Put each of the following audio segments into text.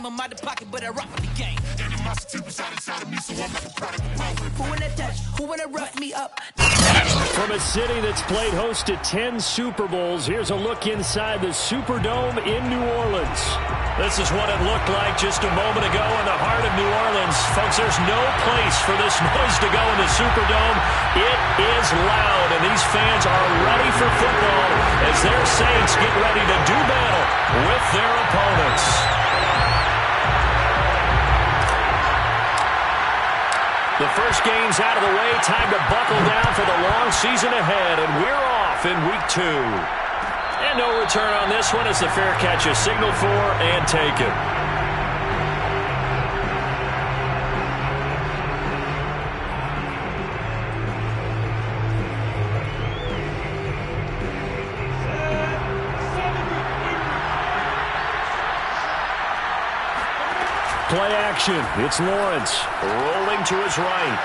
game. I'm out the pocket, but I rock with the game. Who wanna touch? Who wanna rough me up? From a city that's played host to 10 Super Bowls, here's a look inside the Superdome in New Orleans. This is what it looked like just a moment ago in the heart of New Orleans. Folks, there's no place for this noise to go in the Superdome. It is loud, and these fans are ready for football as their Saints get ready to do battle with their opponents. The first game's out of the way. Time to buckle down for the long season ahead, and we're off in week 2. And no return on this one as the fair catch is signaled for and taken. Play action. It's Lawrence rolling to his right.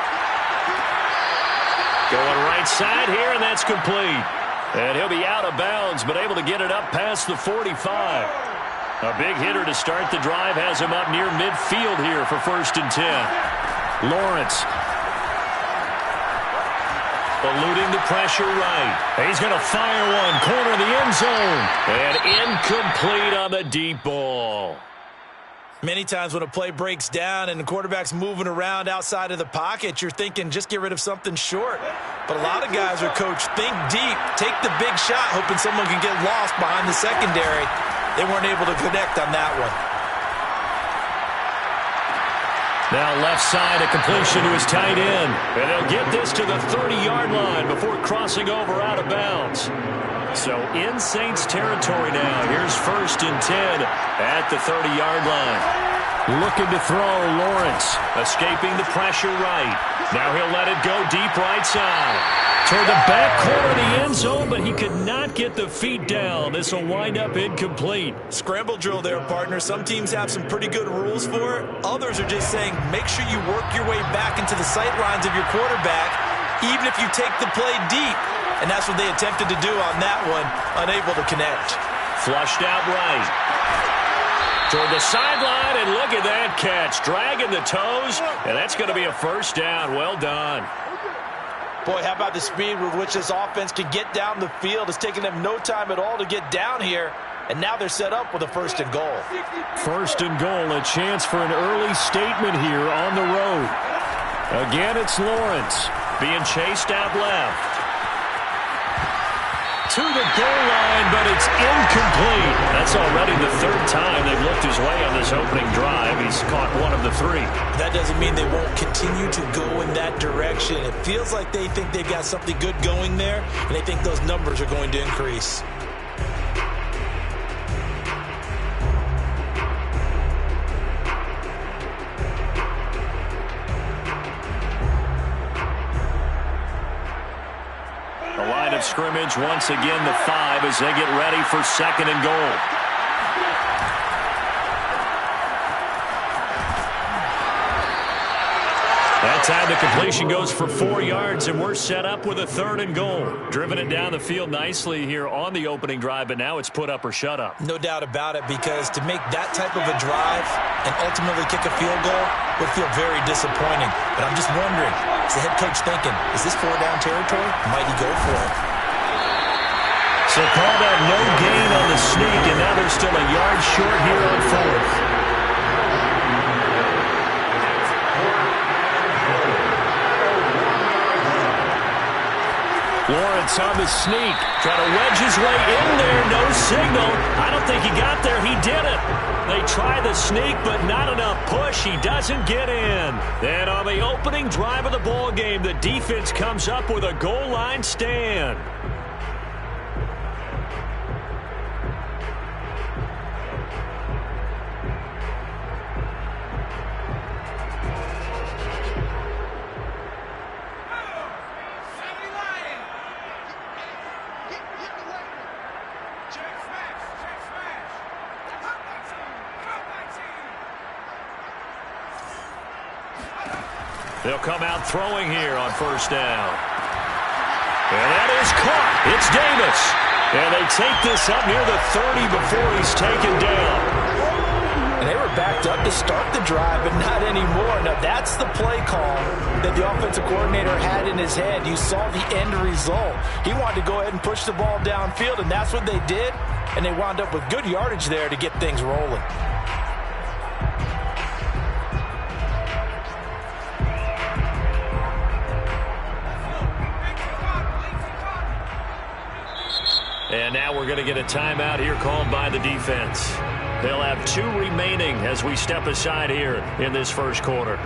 Going right side here, and that's complete. And he'll be out of bounds, but able to get it up past the 45. A big hitter to start the drive has him up near midfield here for 1st and 10. Lawrence eluding the pressure right. He's going to fire one, corner of the end zone. And incomplete on the deep ball. Many times when a play breaks down and the quarterback's moving around outside of the pocket, you're thinking just get rid of something short. But a lot of guys are coached, think deep, take the big shot, hoping someone can get lost behind the secondary. They weren't able to connect on that one. Now left side, a completion to his tight end. And they'll get this to the 30-yard line before crossing over out of bounds. So in Saints territory now. Here's 1st and 10 at the 30-yard line. Looking to throw, Lawrence. Escaping the pressure right. Now he'll let it go deep right side. Toward the back corner of the end zone, but he could not get the feet down. This will wind up incomplete. Scramble drill there, partner. Some teams have some pretty good rules for it. Others are just saying make sure you work your way back into the sight lines of your quarterback, even if you take the play deep. And that's what they attempted to do on that one, unable to connect. Flushed out right. Toward the sideline, and look at that catch. Dragging the toes, and that's going to be a 1st down. Well done. Boy, how about the speed with which this offense can get down the field? It's taken them no time at all to get down here, and now they're set up with a 1st and goal. 1st and goal, a chance for an early statement here on the road. Again, it's Lawrence being chased out left. To the goal line, but it's incomplete. That's already the 3rd time they've looked his way on this opening drive. He's caught one of the 3. That doesn't mean they won't continue to go in that direction. It feels like they think they've got something good going there, and they think those numbers are going to increase. Scrimmage once again the 5 as they get ready for 2nd and goal. That time the completion goes for 4 yards, and we're set up with a 3rd and goal. Driven it down the field nicely here on the opening drive, but now it's put up or shut up. No doubt about it, because to make that type of a drive and ultimately kick a field goal would feel very disappointing. But I'm just wondering, is the head coach thinking, is this 4-down territory? Might he go for it? So call that no gain on the sneak, and now they're still a yard short here on 4th. Lawrence on the sneak, trying to wedge his way in there, no signal. I don't think he got there, he did it. They try the sneak, but not enough push. He doesn't get in. Then on the opening drive of the ball game, the defense comes up with a goal line stand. They'll come out throwing here on 1st down. And that is caught. It's Davis. And they take this up near the 30 before he's taken down. And they were backed up to start the drive, but not anymore. Now, that's the play call that the offensive coordinator had in his head. You saw the end result. He wanted to go ahead and push the ball downfield, and that's what they did, and they wound up with good yardage there to get things rolling. And now we're going to get a timeout here called by the defense. They'll have 2 remaining as we step aside here in this first quarter.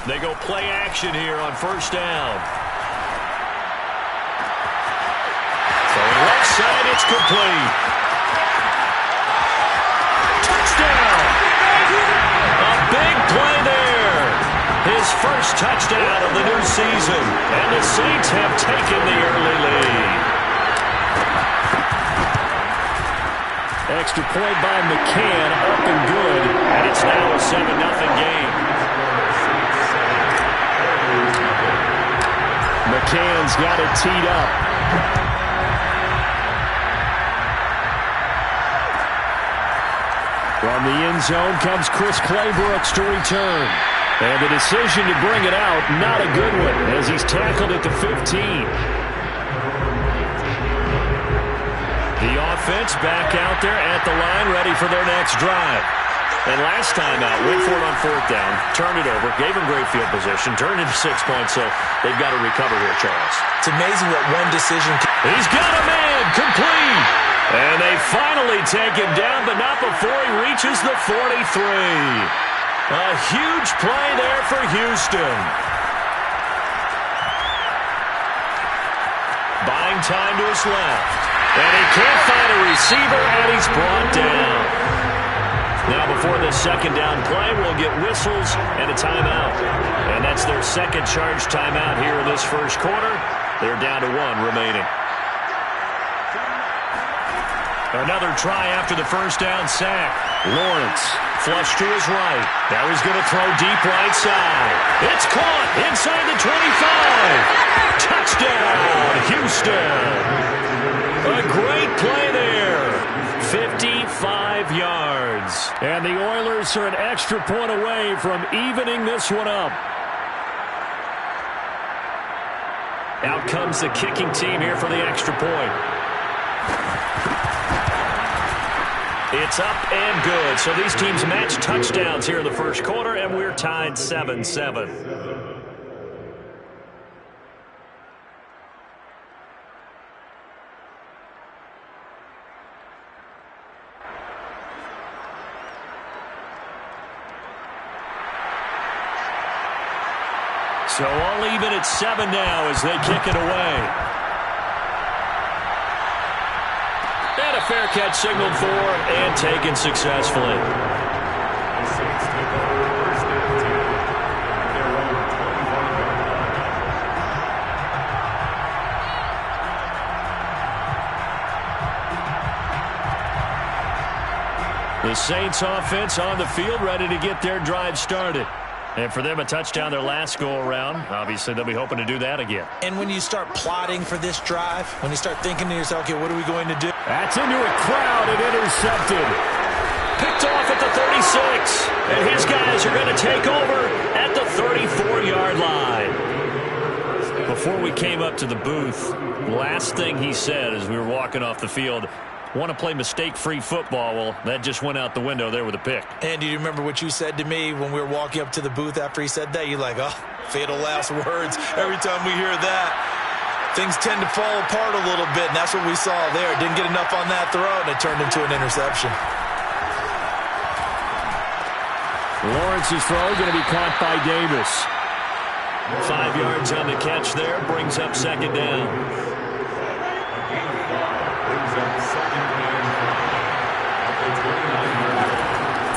They go play action here on first down. Throwing left side, it's complete. Touchdown! A big play there. His first touchdown of the new season. And the Saints have taken the early lead. Extra point by McCann, up and good. And it's now a 7-0 game. McCann's got it teed up. From the end zone comes Chris Claybrooks to return. And the decision to bring it out, not a good one, as he's tackled at the 15. The offense back out there at the line, ready for their next drive. And last time out, went for it on 4th down, turned it over, gave him great field position, turned it to 6 points, so they've got to recover here, Charles. It's amazing what one decision can... He's got a man, complete! And they finally take him down, but not before he reaches the 43. A huge play there for Houston. Buying time to his left. And he can't find a receiver, and he's brought down. Now, before this second down play, we'll get whistles and a timeout. And that's their second charge timeout here in this first quarter. They're down to 1 remaining. Another try after the first down sack. Lawrence, flush to his right. Now he's going to throw deep right side. It's caught inside the 25. Touchdown, Houston. A great play there. 55 yards. And the Oilers are an extra point away from evening this one up. Out comes the kicking team here for the extra point. It's up and good. So these teams match touchdowns here in the first quarter, and we're tied 7-7. So all even at 7 now as they kick it away. And a fair catch signaled for and taken successfully. The Saints offense on the field ready to get their drive started. And for them, a touchdown their last go-around. Obviously, they'll be hoping to do that again. And when you start plotting for this drive, when you start thinking to yourself, okay, what are we going to do? That's into a crowd and intercepted. Picked off at the 36. And his guys are going to take over at the 34-yard line. Before we came up to the booth, last thing he said as we were walking off the field, want to play mistake-free football. Well, that just went out the window there with a pick. And do you remember what you said to me when we were walking up to the booth after he said that? You're like, oh, fatal last words. Every time we hear that, things tend to fall apart a little bit, and that's what we saw there. Didn't get enough on that throw, and it turned into an interception. Lawrence's throw going to be caught by Davis. 5 yards on the catch there, brings up second down.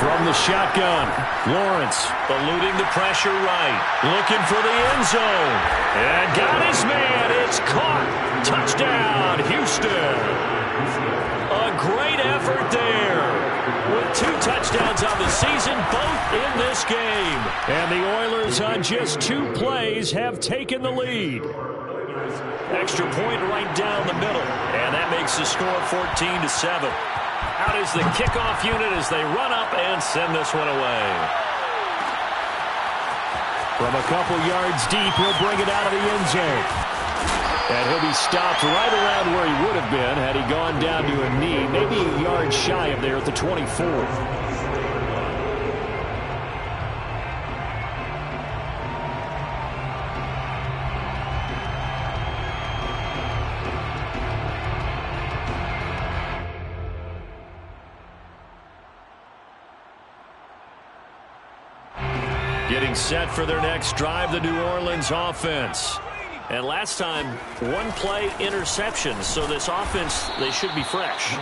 From the shotgun, Lawrence eluding the pressure right, looking for the end zone, and got his man. It's caught Touchdown, Houston. A great effort there. With 2 touchdowns on the season, both in this game. And the Oilers on just 2 plays have taken the lead. Extra point right down the middle. And that makes the score 14-7. Out is the kickoff unit as they run up and send this one away. From a couple yards deep, he'll bring it out of the end zone. And he'll be stopped right around where he would have been had he gone down to a knee, maybe a yard shy of there at the 24. Getting set for their next drive, the New Orleans offense. And last time, 1-play interception. So this offense, they should be fresh.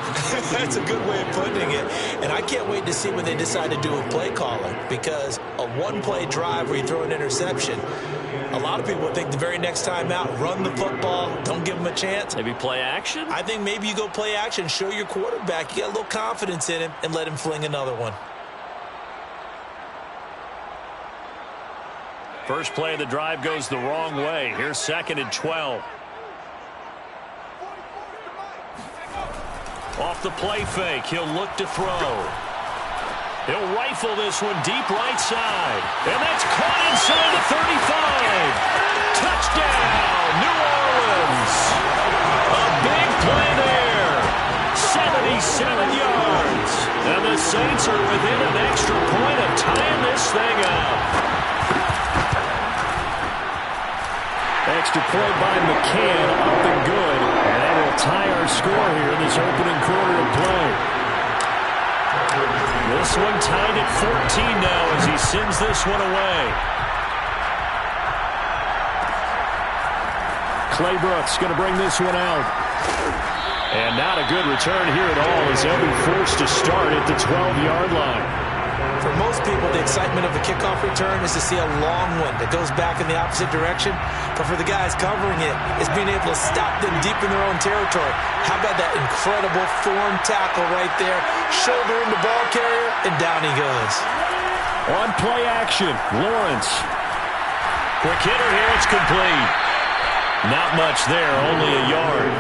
That's a good way of putting it. And I can't wait to see what they decide to do with play calling. Because a 1-play drive where you throw an interception, a lot of people would think the very next time out, run the football, don't give them a chance. Maybe play action? I think maybe you go play action, show your quarterback you got a little confidence in him, and let him fling another one. First play of the drive goes the wrong way. Here's 2nd and 12. Off the play fake, he'll look to throw. He'll rifle this one deep right side. And that's caught inside the 35. Touchdown, New Orleans. A big play there. 77 yards. And the Saints are within an extra point of tying this thing up. Extra point by McCann, up and good. And that will tie our score here in this opening quarter of play. This one tied at 14 now as he sends this one away. Claybrooks going to bring this one out. And not a good return here at all as they'll be forced to start at the 12-yard line. For most people, the excitement of a kickoff return is to see a long one that goes back in the opposite direction. But for the guys covering it, it's being able to stop them deep in their own territory. How about that incredible form tackle right there? Shoulder in the ball carrier, and down he goes. On play action, Lawrence. Quick hitter here, it's complete. Not much there, only a yard.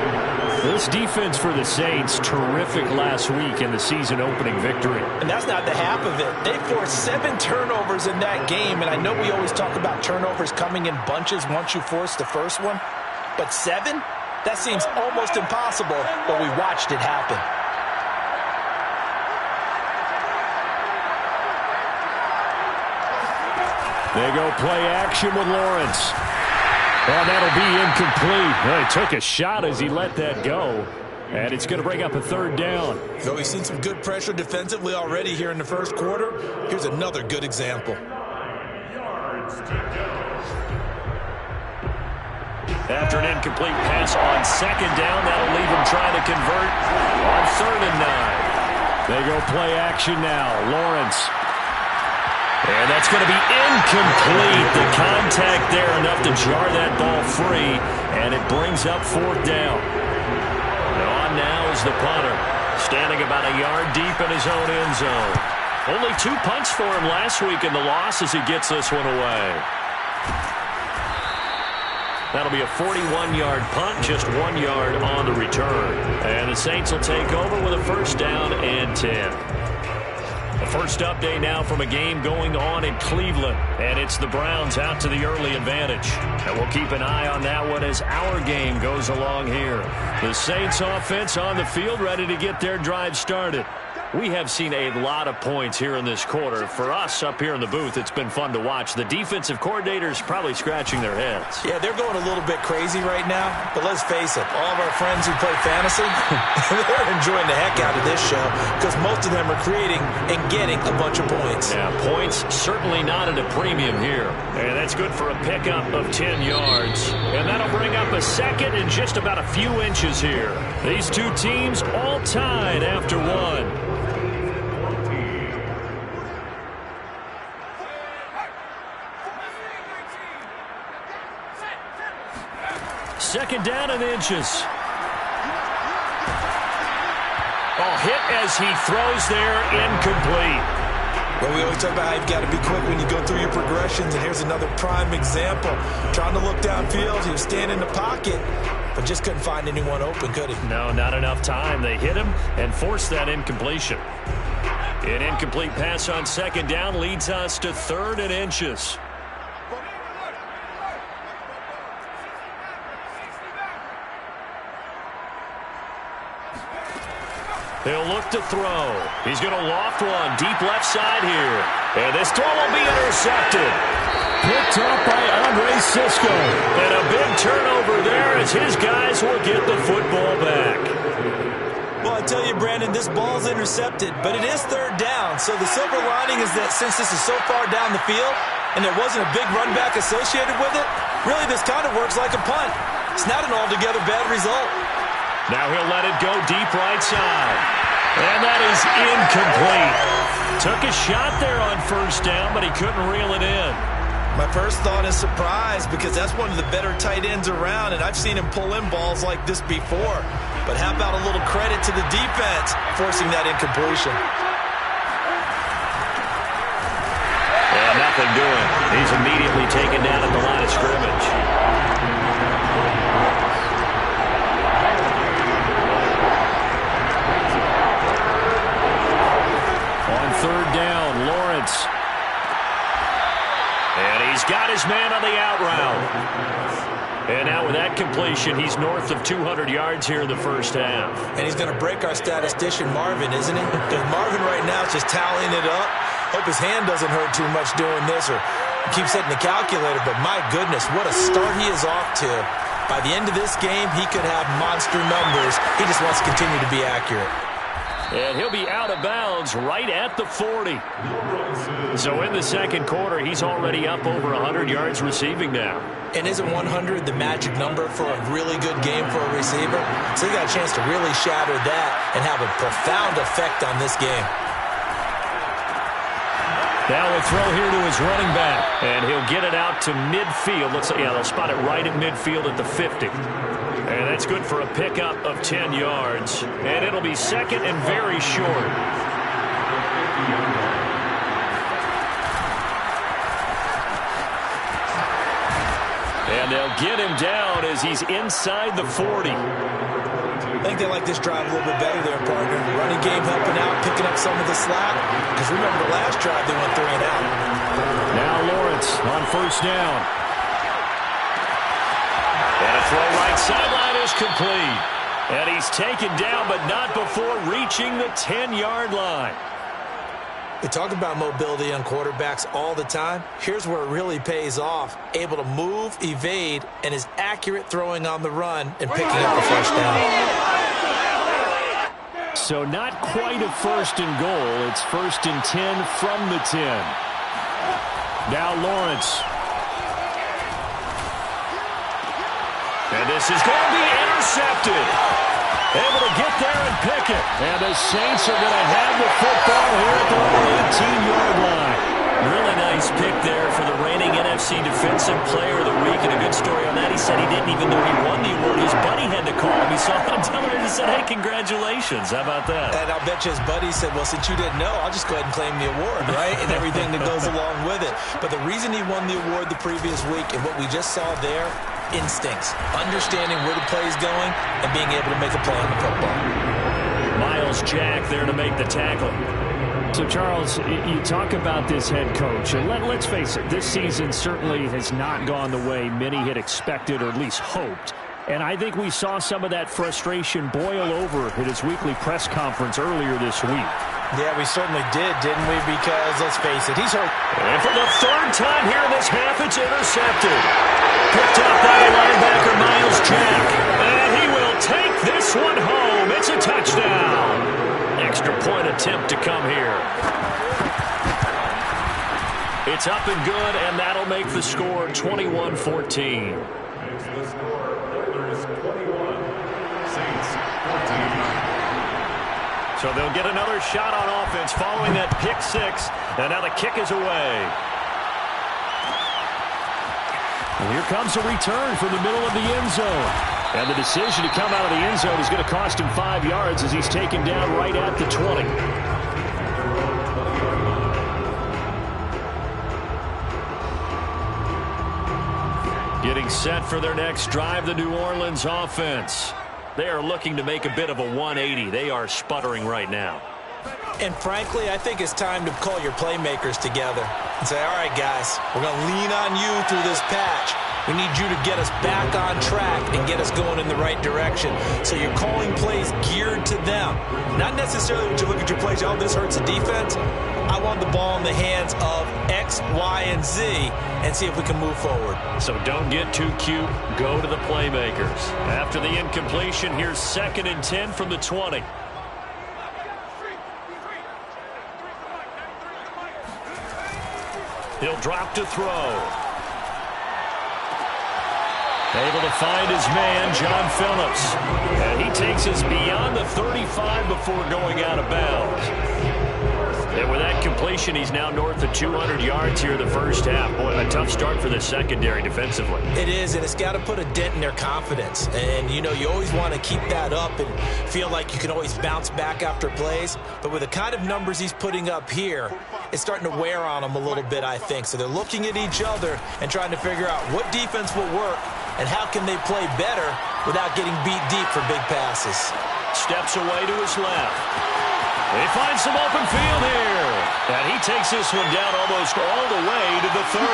This defense for the Saints, terrific last week in the season-opening victory. And that's not the half of it. They forced 7 turnovers in that game, and I know we always talk about turnovers coming in bunches once you force the first one. But 7? That seems almost impossible, but we watched it happen. They go play action with Lawrence. And that'll be incomplete. Well, he took a shot as he let that go. And it's going to bring up a 3rd down. So we've seen some good pressure defensively already here in the first quarter. Here's another good example. After an incomplete pass on 2nd down, that'll leave him trying to convert on 3rd and 9. They go play action now. Lawrence. And that's going to be incomplete. The contact there enough to jar that ball free, and it brings up 4th down. And on now is the punter, standing about a yard deep in his own end zone. Only 2 punts for him last week in the loss as he gets this one away. That'll be a 41-yard punt, just 1 yard on the return. And the Saints will take over with a 1st down and 10. The first update now from a game going on in Cleveland, and it's the Browns out to the early advantage. And we'll keep an eye on that one as our game goes along here. The Saints offense on the field ready to get their drive started. We have seen a lot of points here in this quarter. For us up here in the booth, it's been fun to watch. The defensive coordinators probably scratching their heads. Yeah, they're going a little bit crazy right now. But let's face it, all of our friends who play fantasy, they're enjoying the heck out of this show because most of them are creating and getting a bunch of points. Yeah, points certainly not at a premium here. And that's good for a pickup of 10 yards. And that'll bring up a 2nd and just about a few inches here. These two teams all tied after 1. second down and inches. Oh, hit as he throws there, incomplete. Well, we always talk about how you've got to be quick when you go through your progressions, and here's another prime example. Trying to look downfield, he was standing in the pocket, but just couldn't find anyone open, could he? No, not enough time. They hit him and forced that incompletion. An incomplete pass on second down leads us to third and inches. He'll look to throw. He's going to loft one deep left side here. And this throw will be intercepted. Picked up by Andre Sisco. And a big turnover there as his guys will get the football back. Well, I tell you, Brandon, this ball's intercepted, but it is third down. So the silver lining is that since this is so far down the field and there wasn't a big run back associated with it, really this kind of works like a punt. It's not an altogether bad result. Now he'll let it go deep right side. And that is incomplete. Took a shot there on first down, but he couldn't reel it in. My first thought is surprise because that's one of the better tight ends around, and I've seen him pull in balls like this before. But how about a little credit to the defense forcing that incompletion? And nothing doing. He's immediately taken down at the line of scrimmage. Third down, Lawrence. And he's got his man on the out route. And now with that completion, he's north of 200 yards here in the first half. And he's going to break our statistician Marvin, isn't he? Because Marvin right now is just tallying it up. Hope his hand doesn't hurt too much doing this or keeps hitting the calculator. But my goodness, what a start he is off to. By the end of this game, he could have monster numbers. He just wants to continue to be accurate. And he'll be out of bounds right at the 40. So in the second quarter, he's already up over 100 yards receiving now. And isn't 100 the magic number for a really good game for a receiver? So he got a chance to really shatter that and have a profound effect on this game. Now a throw here to his running back. And he'll get it out to midfield. Looks like, yeah, they'll spot it right at midfield at the 50. And that's good for a pickup of 10 yards. And it'll be second and very short. And they'll get him down as he's inside the 40. I think they like this drive a little bit better there, partner. Running game helping out, picking up some of the slack. Because remember the last drive they went 3 and out. Now Lawrence on first down. And a throw right sideline is complete. And he's taken down, but not before reaching the 10-yard line. We talk about mobility on quarterbacks all the time. Here's where it really pays off. Able to move, evade, and is accurate throwing on the run and picking up the first down. So not quite a first and goal. It's first and 10 from the 10. Now Lawrence. And this is going to be intercepted. Able to get there and pick it. And the Saints are going to have the football here at the 18-yard line. Really nice pick there for the reigning NFC Defensive Player of the Week. And a good story on that. He said he didn't even know he won the award. His buddy had to call him. He saw it on television and said, hey, congratulations. How about that? And I'll bet you his buddy said, well, since you didn't know, I'll just go ahead and claim the award, right? And everything that goes along with it. But the reason he won the award the previous week and what we just saw there, instincts, understanding where the play is going, and being able to make a play on the football. Miles Jack there to make the tackle. So, Charles, you talk about this head coach, and let's face it, this season certainly has not gone the way many had expected or at least hoped. And I think we saw some of that frustration boil over at his weekly press conference earlier this week. Yeah, we certainly did, didn't we? Because, let's face it, he's hurt. And for the third time here in this half, it's intercepted. Picked up by the linebacker, Miles Jack. And he will take this one home. It's a touchdown. Extra point attempt to come here. It's up and good, and that'll make the score 21-14. So they'll get another shot on offense following that pick six. And now the kick is away. here comes a return from the middle of the end zone. And the decision to come out of the end zone is going to cost him 5 yards as he's taken down right at the 20. Getting set for their next drive, the New Orleans offense. They are looking to make a bit of a 180. They are sputtering right now. And frankly, I think it's time to call your playmakers together and say, all right, guys, we're going to lean on you through this patch. We need you to get us back on track and get us going in the right direction. So you're calling plays geared to them. Not necessarily when you look at your plays, oh, this hurts the defense. I want the ball in the hands of X, Y, and Z and see if we can move forward. So don't get too cute. Go to the playmakers. After the incompletion, here's 2nd and 10 from the 20. He'll drop to throw. Able to find his man, John Phillips. And he takes us beyond the 35 before going out of bounds. And with that completion, he's now north of 200 yards here in the first half. Boy, a tough start for the secondary defensively. It is, and it's got to put a dent in their confidence. And, you know, you always want to keep that up and feel like you can always bounce back after plays. But with the kind of numbers he's putting up here, it's starting to wear on them a little bit, I think. So they're looking at each other and trying to figure out what defense will work and how can they play better without getting beat deep for big passes. Steps away to his left. He finds some open field here. And he takes this one down almost all the way to the 30.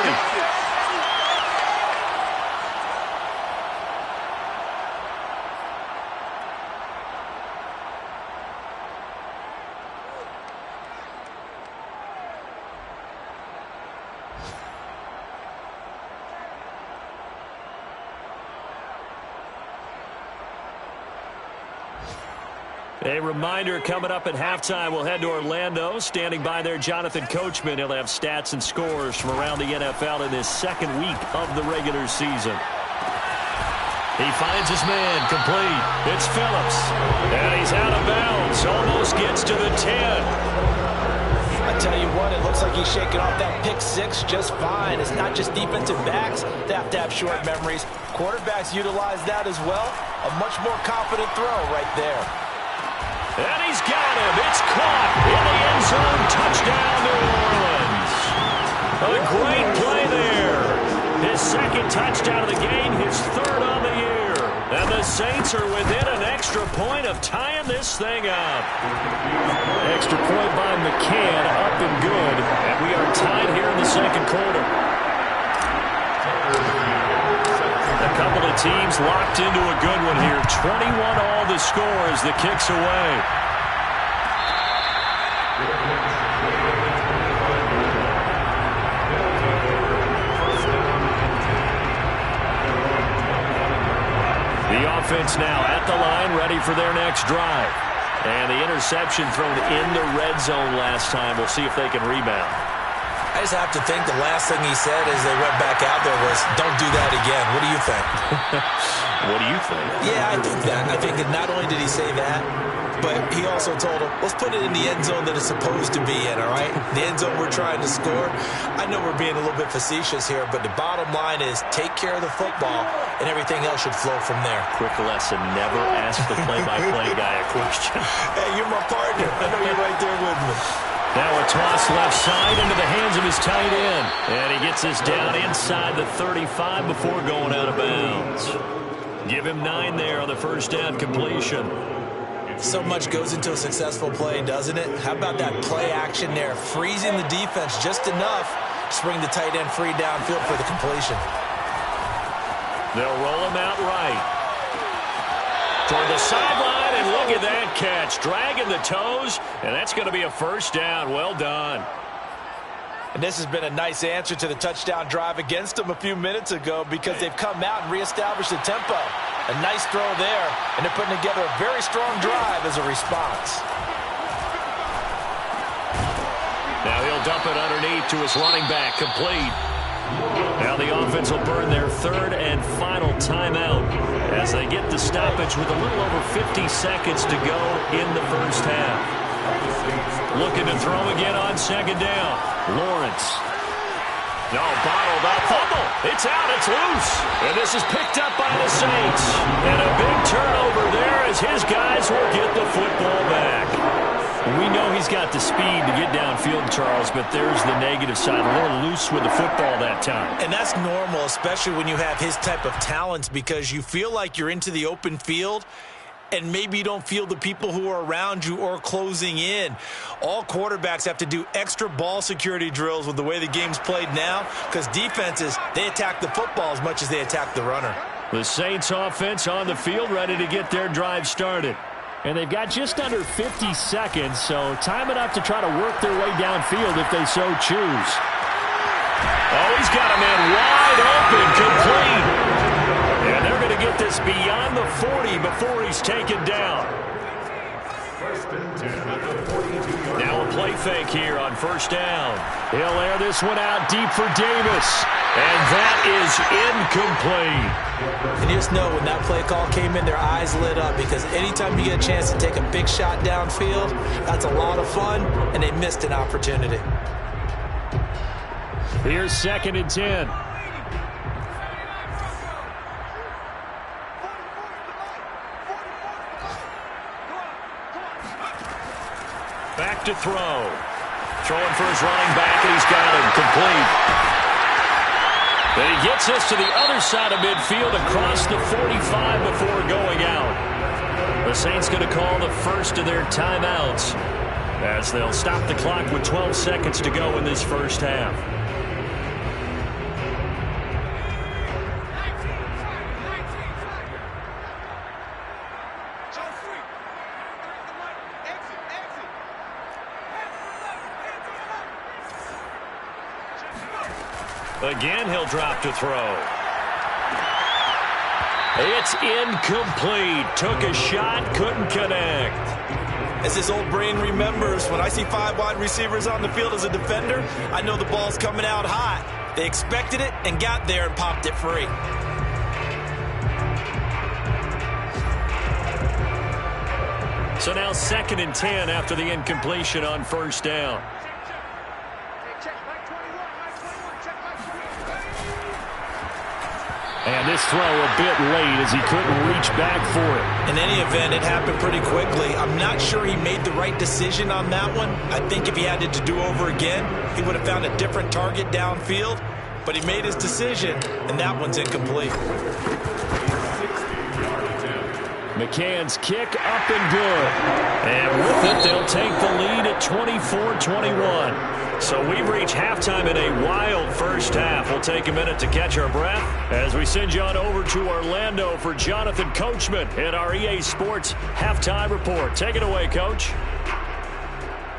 A reminder, coming up at halftime, we'll head to Orlando. Standing by there, Jonathan Coachman. He'll have stats and scores from around the NFL in his 2nd week of the regular season. He finds his man, complete. It's Phillips. And he's out of bounds. Almost gets to the 10. I tell you what, it looks like he's shaking off that pick 6 just fine. It's not just defensive backs that have to have short memories. Quarterbacks utilize that as well. A much more confident throw right there. And he's got him. It's caught in the end zone. Touchdown, New Orleans. A great play there. His 2nd touchdown of the game, his 3rd on the year. And the Saints are within an extra point of tying this thing up. Extra point by McCann, up and good. And we are tied here in the 2nd quarter. A couple of teams locked into a good one here. 21 all the score as the kick's away. The offense now at the line, ready for their next drive. And the interception thrown in the red zone last time. We'll see if they can rebound. I just have to think the last thing he said as they went back out there was, don't do that again. What do you think? What do you think? Yeah, I think that. I think that not only did he say that, but he also told him, let's put it in the end zone that it's supposed to be in, all right? The end zone we're trying to score. I know we're being a little bit facetious here, but the bottom line is take care of the football, and everything else should flow from there. Quick lesson, never ask the play-by-play guy a question. Hey, you're my partner. I know you're right there with me. Now a toss left side into the hands of his tight end. And he gets this down inside the 35 before going out of bounds. Give him 9 there on the first down completion. So much goes into a successful play, doesn't it? How about that play action there? Freezing the defense just enough to bring the tight end free downfield for the completion. They'll roll him out right. Toward the sideline, and look at that catch. Dragging the toes, and that's going to be a first down. Well done. And this has been a nice answer to the touchdown drive against them a few minutes ago because they've come out and reestablished the tempo. A nice throw there, and they're putting together a very strong drive as a response. Now he'll dump it underneath to his running back, complete. Now the offense will burn their 3rd and final timeout as they get the stoppage with a little over 50 seconds to go in the first half. Looking to throw again on 2nd down. Lawrence. No, bottled up. Fumble. It's out. It's loose. And this is picked up by the Saints. And a big turnover there as his guys will get the football back. We know he's got the speed to get downfield, Charles, but there's the negative side. A little loose with the football that time. And that's normal, especially when you have his type of talents, because you feel like you're into the open field and maybe you don't feel the people who are around you or closing in. All quarterbacks have to do extra ball security drills with the way the game's played now, because defenses, they attack the football as much as they attack the runner. The Saints offense on the field, ready to get their drive started. And they've got just under 50 seconds, so time enough to try to work their way downfield if they so choose. Oh, he's got a man wide open, complete. And they're going to get this beyond the 40 before he's taken down. Now a play fake here on first down. He'll air this one out deep for Davis. And that is incomplete. And you just know when that play call came in, their eyes lit up, because anytime you get a chance to take a big shot downfield, that's a lot of fun, and they missed an opportunity. Here's 2nd and 10. Back to throw. Throwing for his running back, and he's got him complete. And he gets us to the other side of midfield across the 45 before going out. The Saints going to call the first of their timeouts as they'll stop the clock with 12 seconds to go in this first half. Again, he'll drop to throw. It's incomplete. Took a shot, couldn't connect. As his old brain remembers, when I see 5 wide receivers on the field as a defender, I know the ball's coming out hot. They expected it and got there and popped it free. So now 2nd and 10 after the incompletion on first down. And this throw a bit late as he couldn't reach back for it. In any event, it happened pretty quickly. I'm not sure he made the right decision on that one. I think if he had to do over again, he would have found a different target downfield. But he made his decision, and that one's incomplete. McCann's kick up and good. And with it, they'll take the lead at 24-21. So we've reached halftime in a wild first half. We'll take a minute to catch our breath as we send you on over to Orlando for Jonathan Coachman in our EA Sports Halftime Report. Take it away, Coach.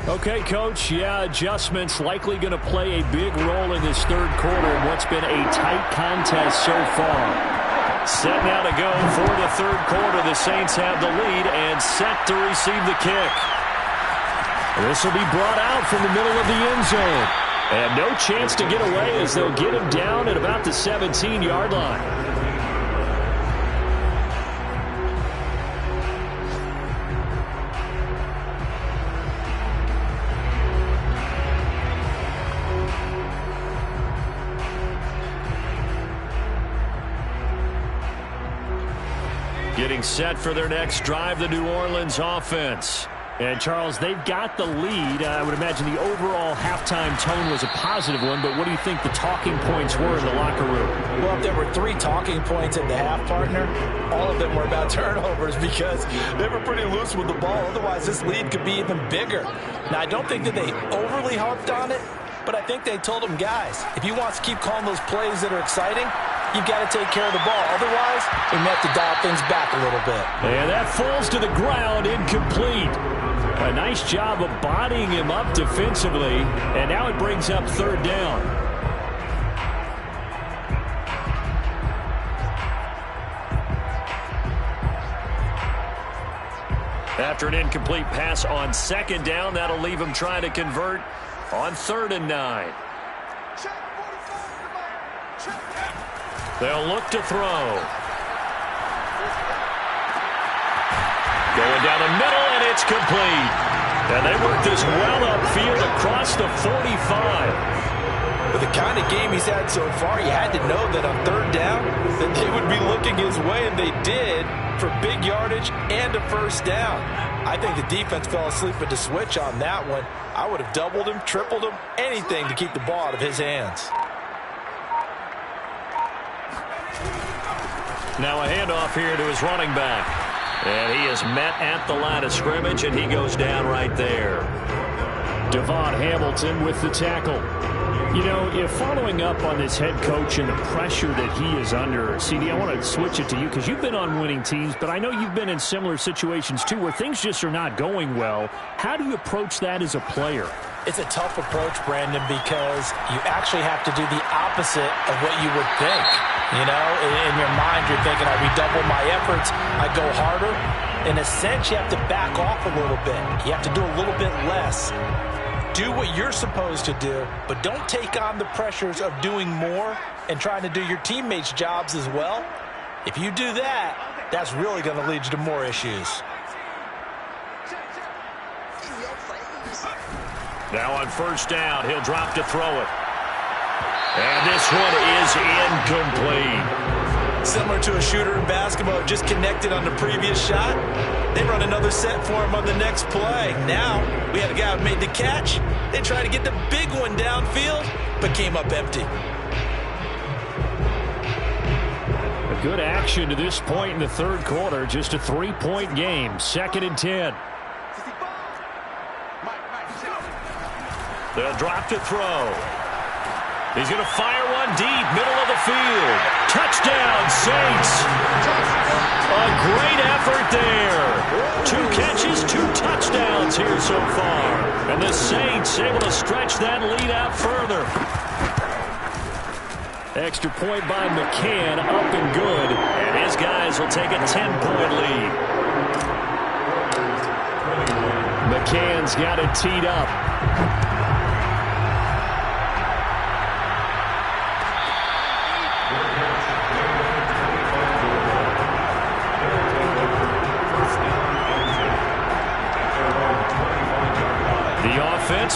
Okay, Coach. Yeah, adjustments likely going to play a big role in this third quarter in what's been a tight contest so far. Set now to go for the third quarter. The Saints have the lead and set to receive the kick. This will be brought out from the middle of the end zone. And no chance to get away as they'll get him down at about the 17-yard line. Getting set for their next drive, the New Orleans offense. And, Charles, they've got the lead. I would imagine the overall halftime tone was a positive one, but what do you think the talking points were in the locker room? Well, if there were 3 talking points at the half, partner, all of them were about turnovers because they were pretty loose with the ball. Otherwise, this lead could be even bigger. Now, I don't think that they overly harped on it, but I think they told them, guys, if you want to keep calling those plays that are exciting, you've got to take care of the ball. Otherwise, we may have to dial things back a little bit. And that falls to the ground, incomplete. A nice job of bodying him up defensively, and now it brings up third down. After an incomplete pass on second down, that'll leave him trying to convert on 3rd and 9. They'll look to throw. Going down the middle, and it's complete. And they work this well upfield across the 45. With the kind of game he's had so far, you had to know that on third down that they would be looking his way, and they did, for big yardage and a first down. I think the defense fell asleep at the switch on that one. I would have doubled him, tripled him, anything to keep the ball out of his hands. Now a handoff here to his running back. And he is met at the line of scrimmage, and he goes down right there. Devon Hamilton with the tackle. You know, if following up on this head coach and the pressure that he is under, CD, I want to switch it to you because you've been on winning teams, but I know you've been in similar situations too where things just are not going well. How do you approach that as a player? It's a tough approach, Brandon, because you actually have to do the opposite of what you would think. You know, in your mind, you're thinking, I redouble my efforts, I go harder. In a sense, you have to back off a little bit. You have to do a little bit less. Do what you're supposed to do, but don't take on the pressures of doing more and trying to do your teammates' jobs as well. If you do that, that's really going to lead you to more issues. Now on first down, he'll drop to throw it. And this one is incomplete. Similar to a shooter in basketball, just connected on the previous shot. They run another set for him on the next play. Now, we had a guy who made the catch. They tried to get the big one downfield, but came up empty. A good action to this point in the third quarter. Just a 3-point game. 2nd and 10. They'll drop to throw. He's going to fire one deep, middle of the field. Touchdown, Saints. A great effort there. 2 catches, 2 touchdowns here so far. And the Saints able to stretch that lead out further. Extra point by McCann, up and good. And his guys will take a 10-point lead. McCann's got it teed up.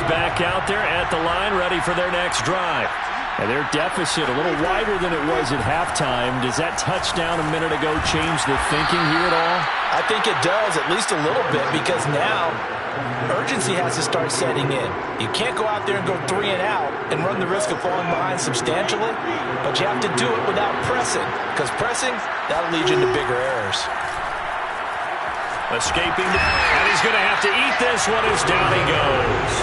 Back out there at the line, ready for their next drive. And their deficit a little wider than it was at halftime. Does that touchdown a minute ago change the thinking here at all? I think it does, at least a little bit, because now urgency has to start setting in. You can't go out there and go 3 and out and run the risk of falling behind substantially, but you have to do it without pressing, because pressing, that'll lead you into bigger errors. Escaping, and he's going to have to eat this one as down he goes.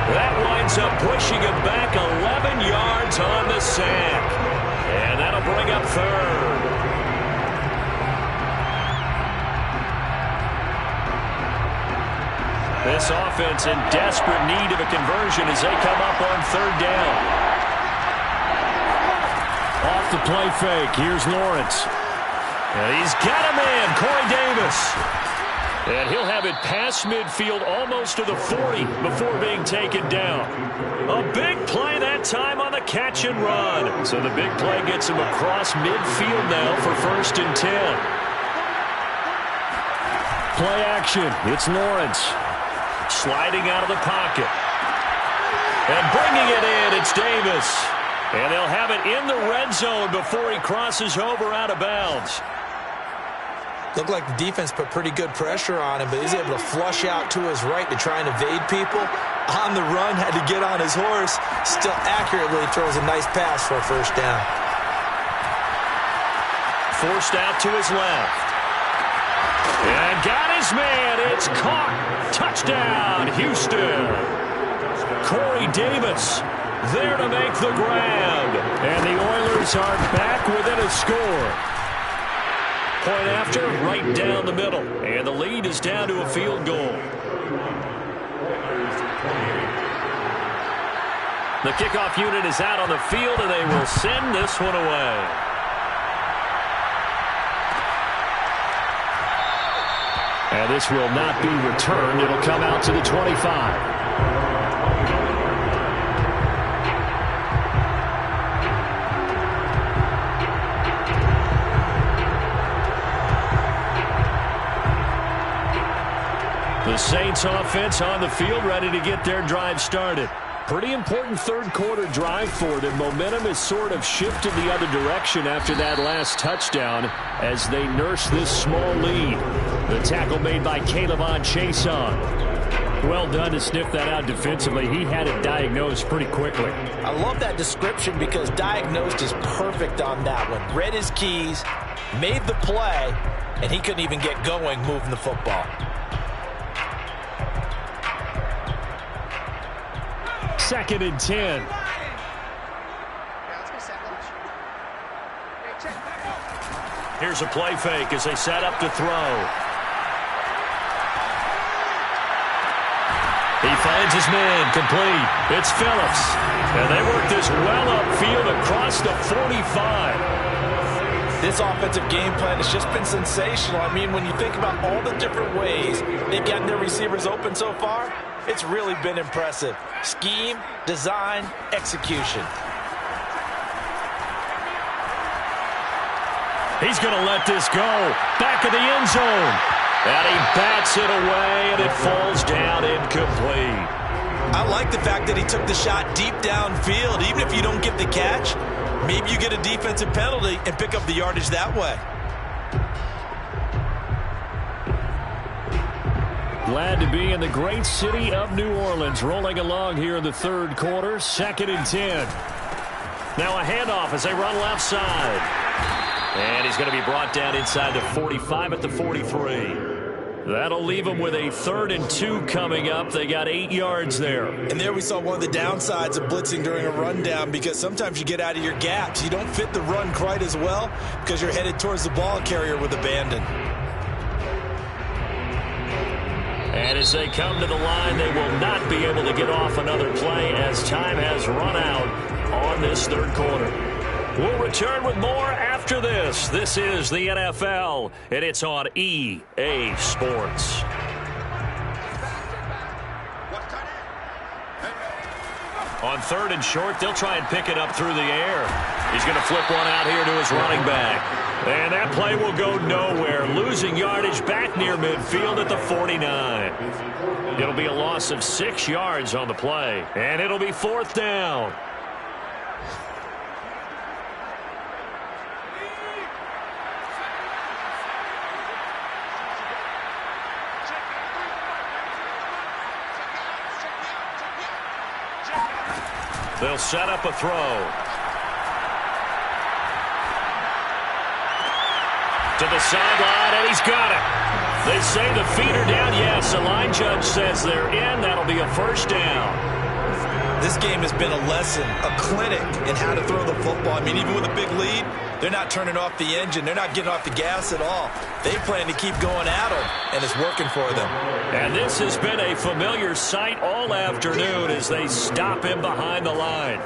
That winds up pushing him back 11 yards on the sack. And that'll bring up third. This offense in desperate need of a conversion as they come up on third down. Off the play fake, here's Lawrence. And he's got him in, Corey Davis. And he'll have it past midfield almost to the 40 before being taken down. A big play that time on the catch and run. So the big play gets him across midfield now for 1st and 10. Play action, it's Lawrence. Sliding out of the pocket. And bringing it in, it's Davis. And they'll have it in the red zone before he crosses over out of bounds. Looked like the defense put pretty good pressure on him, but he's able to flush out to his right to try and evade people. On the run, had to get on his horse. Still accurately throws a nice pass for a first down. Forced out to his left. And got his man. It's caught. Touchdown, Houston. Corey Davis there to make the grab. And the Oilers are back within a score. Point after, right down the middle. And the lead is down to a field goal. The kickoff unit is out on the field, and they will send this one away. And this will not be returned. It'll come out to the 25. The Saints offense on the field, ready to get their drive started. Pretty important third-quarter drive for them. Momentum has sort of shifted the other direction after that last touchdown as they nurse this small lead. The tackle made by Caleb Chason. Well done to sniff that out defensively. He had it diagnosed pretty quickly. I love that description because diagnosed is perfect on that one. Read his keys, made the play, and he couldn't even get going moving the football. Second and 10. Here's a play fake as they set up to throw. He finds his man complete. It's Phillips. And they work this well upfield across the 45. This offensive game plan has just been sensational. I mean, when you think about all the different ways they've gotten their receivers open so far, it's really been impressive. Scheme, design, execution. He's going to let this go. Back of the end zone. And he bats it away, and it falls down incomplete. I like the fact that he took the shot deep downfield. Even if you don't get the catch, maybe you get a defensive penalty and pick up the yardage that way. Glad to be in the great city of New Orleans, rolling along here in the third quarter. Second and 10. Now a handoff as they run left side. And he's going to be brought down inside the 45 at the 43. That'll leave them with a 3rd and 2 coming up. They got 8 yards there. And there we saw one of the downsides of blitzing during a rundown because sometimes you get out of your gaps. You don't fit the run quite as well because you're headed towards the ball carrier with abandon. And as they come to the line, they will not be able to get off another play as time has run out on this third quarter. We'll return with more after this. This is the NFL, and it's on EA Sports. On 3rd and short, they'll try and pick it up through the air. He's going to flip one out here to his running back. And that play will go nowhere, losing yardage back near midfield at the 49. It'll be a loss of 6 yards on the play, and it'll be 4th down. They'll set up a throw. To the sideline, and he's got it. They say the feet are down. Yes, the line judge says they're in. That'll be a 1st down. This game has been a lesson, a clinic in how to throw the football. I mean, even with a big lead, they're not turning off the engine. They're not getting off the gas at all. They plan to keep going at them, and it's working for them. And this has been a familiar sight all afternoon as they stop him behind the line.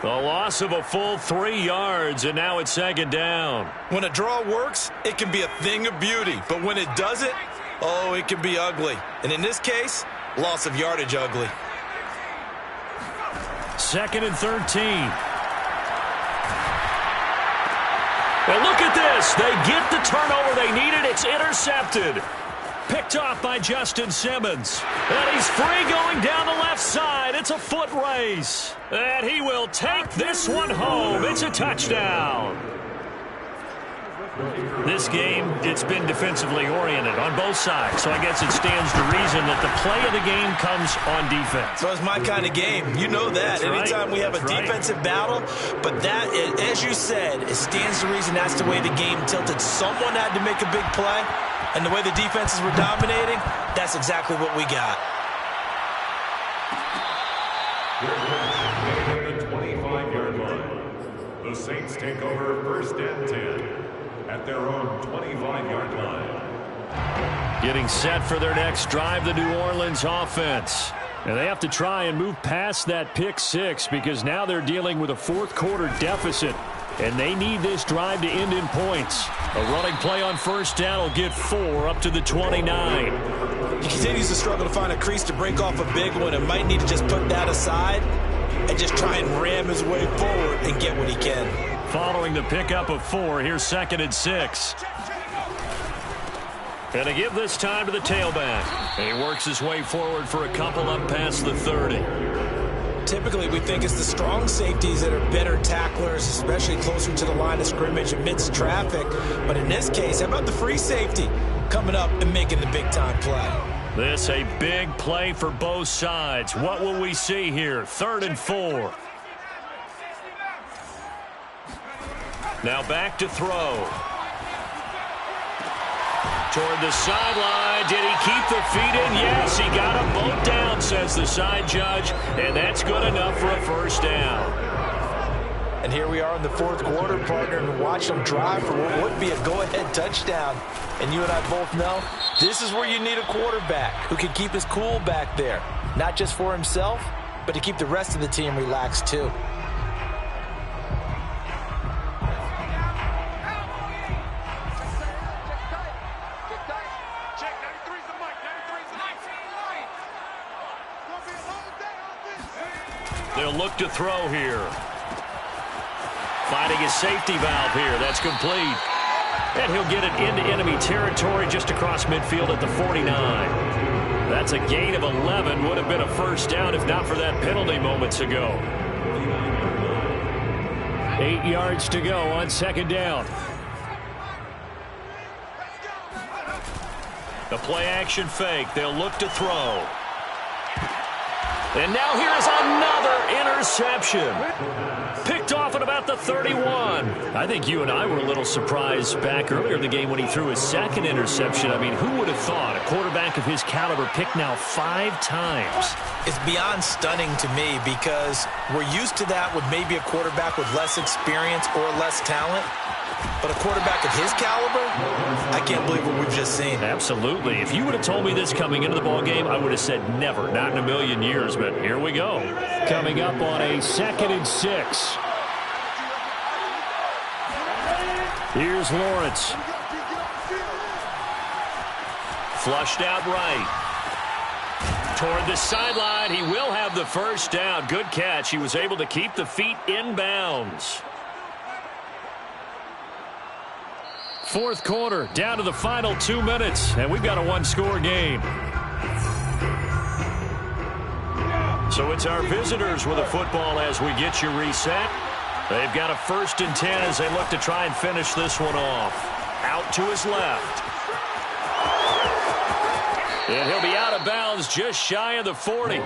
The loss of a full 3 yards, and now it's 2nd down. When a draw works, it can be a thing of beauty. But when it doesn't, oh, it can be ugly. And in this case, loss of yardage ugly. 2nd and 13. Well, look at this. They get the turnover they needed. It's intercepted. Picked off by Justin Simmons. And he's free going down the left side. It's a foot race. And he will take this one home. It's a touchdown. This game, it's been defensively oriented on both sides. So I guess it stands to reason that the play of the game comes on defense. So it's my kind of game. You know that. Anytime we have a defensive battle. But that, as you said, it stands to reason that's the way the game tilted. Someone had to make a big play. And the way the defenses were dominating, that's exactly what we got. At the 25-yard line, the Saints take over 1st and 10 at their own 25-yard line. Getting set for their next drive, the New Orleans offense. And they have to try and move past that pick 6 because now they're dealing with a 4th quarter deficit. And they need this drive to end in points. A running play on 1st down will get 4 up to the 29. He continues to struggle to find a crease to break off a big one and might need to just put that aside and just try and ram his way forward and get what he can. Following the pickup of 4, here's 2nd and 6. And they give this time to the tailback. And he works his way forward for a couple up past the 30. Typically, we think it's the strong safeties that are better tacklers, especially closer to the line of scrimmage amidst traffic. But in this case, how about the free safety coming up and making the big-time play? This a big play for both sides. What will we see here? 3rd and 4. Now back to throw. Toward the sideline. Did he keep the feet in? Yes, he got them both down, says the side judge. And that's good enough for a first down. And here we are in the 4th quarter, partner, and watch them drive for what would be a go-ahead touchdown. And you and I both know this is where you need a quarterback who can keep his cool back there. Not just for himself, but to keep the rest of the team relaxed too. They'll look to throw here. Finding his safety valve here. That's complete. And he'll get it into enemy territory just across midfield at the 49. That's a gain of 11. Would have been a first down if not for that penalty moments ago. 8 yards to go on 2nd down. The play action fake. They'll look to throw. And now here's another interception. Picked off at about the 31. I think you and I were a little surprised back earlier in the game when he threw his 2nd interception. I mean, who would have thought a quarterback of his caliber picked now 5 times? It's beyond stunning to me because we're used to that with maybe a quarterback with less experience or less talent. But a quarterback of his caliber, I can't believe what we've just seen. Absolutely. If you would have told me this coming into the ballgame, I would have said never, not in a million years. But here we go. Coming up on a 2nd and 6. Here's Lawrence. Flushed out right. Toward the sideline. He will have the first down. Good catch. He was able to keep the feet in bounds. 4th quarter, down to the final 2 minutes, and we've got a 1-score game. So it's our visitors with the football as we get you reset. They've got a 1st and 10 as they look to try and finish this one off. Out to his left. And he'll be out of bounds just shy of the 40.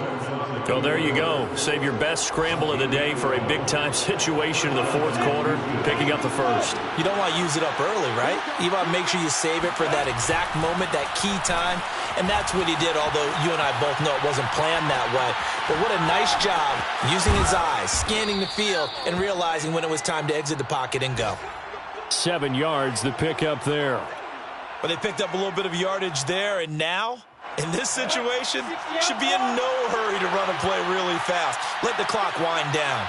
So there you go. Save your best scramble of the day for a big-time situation in the 4th quarter, picking up the 1st. You don't want to use it up early, right? You want to make sure you save it for that exact moment, that key time. And that's what he did, although you and I both know it wasn't planned that way. But what a nice job using his eyes, scanning the field, and realizing when it was time to exit the pocket and go. 7 yards, the pickup there. But they picked up a little bit of yardage there, and now, in this situation, should be in no hurry to run a play really fast. Let the clock wind down.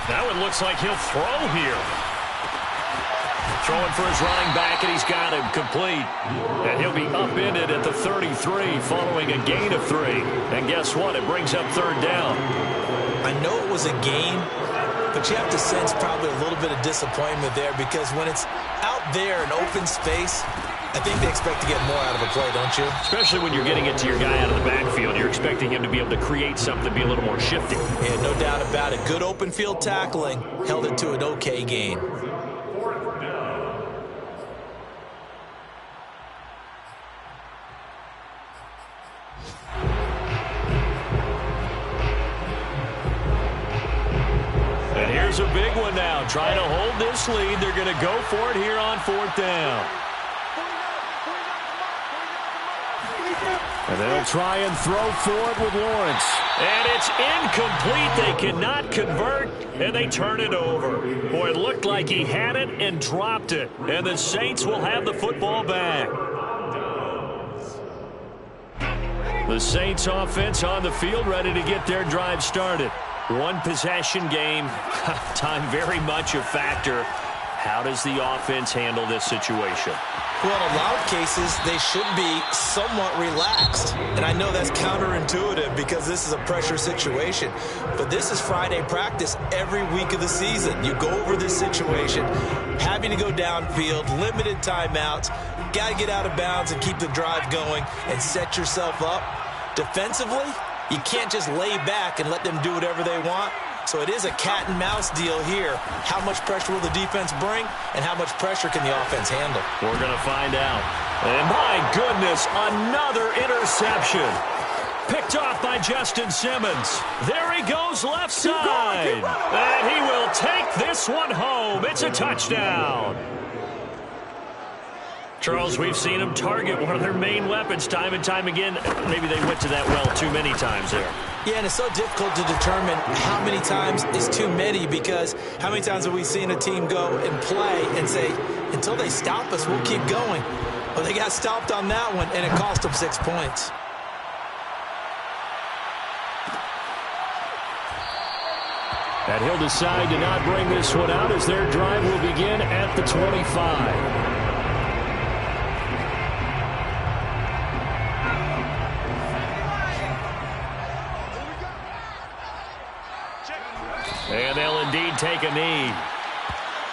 Now it looks like he'll throw here. Throwing for his running back, and he's got him complete. And he'll be upended at the 33 following a gain of 3. And guess what? It brings up 3rd down. I know it was a gain, but you have to sense probably a little bit of disappointment there because when it's out there in open space, I think they expect to get more out of a play, don't you? Especially when you're getting it to your guy out of the backfield. You're expecting him to be able to create something, be a little more shifty. Yeah, no doubt about it. Good open field tackling held it to an okay gain. And here's a big one now. Trying to hold this lead. They're going to go for it here on 4th down. And they'll try and throw for it with Lawrence. And it's incomplete. They cannot convert, and they turn it over. Boy, it looked like he had it and dropped it. And the Saints will have the football back. The Saints offense on the field ready to get their drive started. One possession game. Time very much a factor. How does the offense handle this situation? Well, in a lot of cases, they should be somewhat relaxed. And I know that's counterintuitive because this is a pressure situation. But this is Friday practice every week of the season. You go over this situation, having to go downfield, limited timeouts, got to get out of bounds and keep the drive going and set yourself up. Defensively, You can't just lay back and let them do whatever they want. So it is a cat and mouse deal here. How much pressure will the defense bring, and how much pressure can the offense handle? We're going to find out. And my goodness, another interception. Picked off by Justin Simmons. There he goes left side. And he will take this one home. It's a touchdown. Charles, we've seen them target one of their main weapons time and time again. Maybe they went to that well too many times there. Yeah, and it's so difficult to determine how many times is too many, because how many times have we seen a team go and play and say, until they stop us, we'll keep going. Well, they got stopped on that one, and it cost them 6 points. And he'll decide to not bring this one out as their drive will begin at the 25. And they'll indeed take a knee.